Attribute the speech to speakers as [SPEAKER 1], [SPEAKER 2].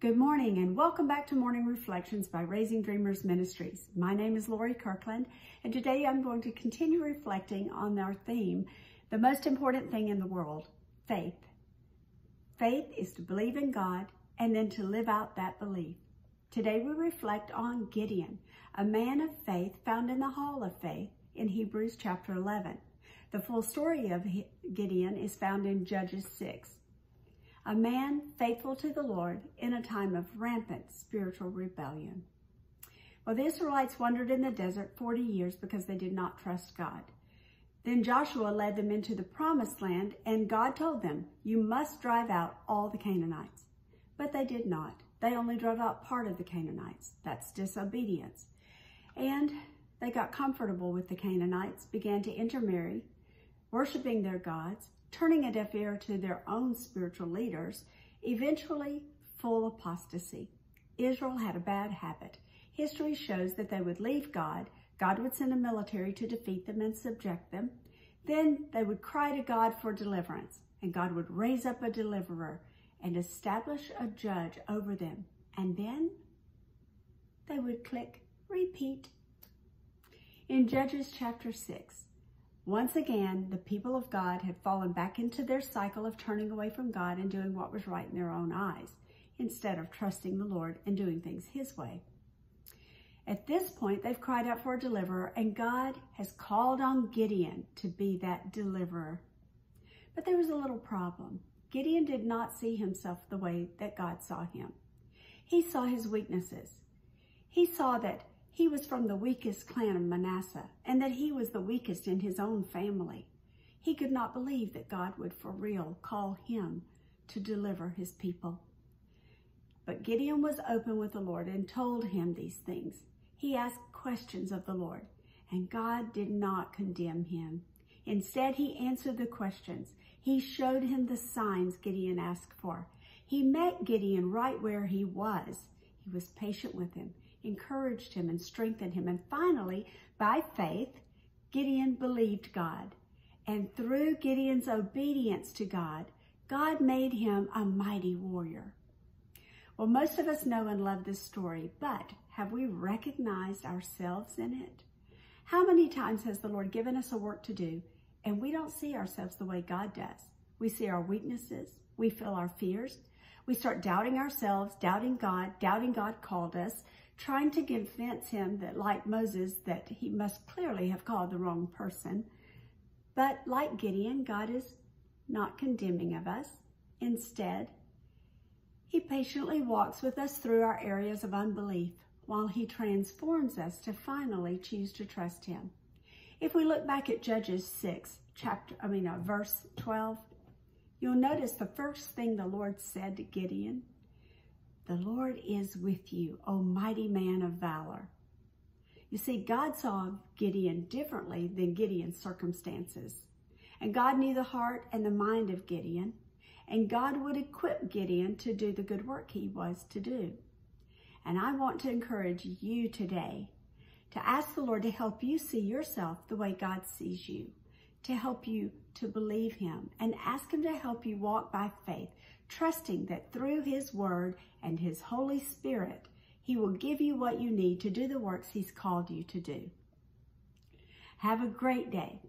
[SPEAKER 1] Good morning and welcome back to Morning Reflections by Raising Dreamers Ministries. My name is Lori Kirkland and today I'm going to continue reflecting on our theme, the most important thing in the world, faith. Faith is to believe in God and then to live out that belief. Today we reflect on Gideon, a man of faith found in the Hall of Faith in Hebrews chapter 11. The full story of Gideon is found in Judges 6. A man faithful to the Lord in a time of rampant spiritual rebellion. Well, the Israelites wandered in the desert 40 years because they did not trust God. Then Joshua led them into the promised land, and God told them, "You must drive out all the Canaanites." But they did not. They only drove out part of the Canaanites. That's disobedience. And they got comfortable with the Canaanites, began to intermarry, worshiping their gods, turning a deaf ear to their own spiritual leaders, eventually full apostasy. Israel had a bad habit. History shows that they would leave God. God would send a military to defeat them and subject them. Then they would cry to God for deliverance, and God would raise up a deliverer and establish a judge over them. And then they would click repeat. In Judges chapter 6, once again, the people of God had fallen back into their cycle of turning away from God and doing what was right in their own eyes, instead of trusting the Lord and doing things His way. At this point, they've cried out for a deliverer, and God has called on Gideon to be that deliverer. But there was a little problem. Gideon did not see himself the way that God saw him. He saw his weaknesses. He saw that he was from the weakest clan of Manasseh, and that he was the weakest in his own family. He could not believe that God would for real call him to deliver his people. But Gideon was open with the Lord and told him these things. He asked questions of the Lord, and God did not condemn him. Instead, he answered the questions. He showed him the signs Gideon asked for. He met Gideon right where he was. He was patient with him, encouraged him and strengthened him. And finally, by faith, Gideon believed God. And through Gideon's obedience to God, God made him a mighty warrior. Well, most of us know and love this story, but have we recognized ourselves in it? How many times has the Lord given us a work to do, and we don't see ourselves the way God does? We see our weaknesses. We feel our fears. We start doubting ourselves, doubting God called us, trying to convince him that, like Moses, that he must clearly have called the wrong person. But like Gideon, God is not condemning of us. Instead, he patiently walks with us through our areas of unbelief while he transforms us to finally choose to trust him. If we look back at Judges 6, verse 12, you'll notice the first thing the Lord said to Gideon, "The Lord is with you, O mighty man of valor." You see, God saw Gideon differently than Gideon's circumstances. And God knew the heart and the mind of Gideon. And God would equip Gideon to do the good work he was to do. And I want to encourage you today to ask the Lord to help you see yourself the way God sees you, to help you to believe him, and ask him to help you walk by faith, trusting that through his word and his Holy Spirit, he will give you what you need to do the works he's called you to do. Have a great day.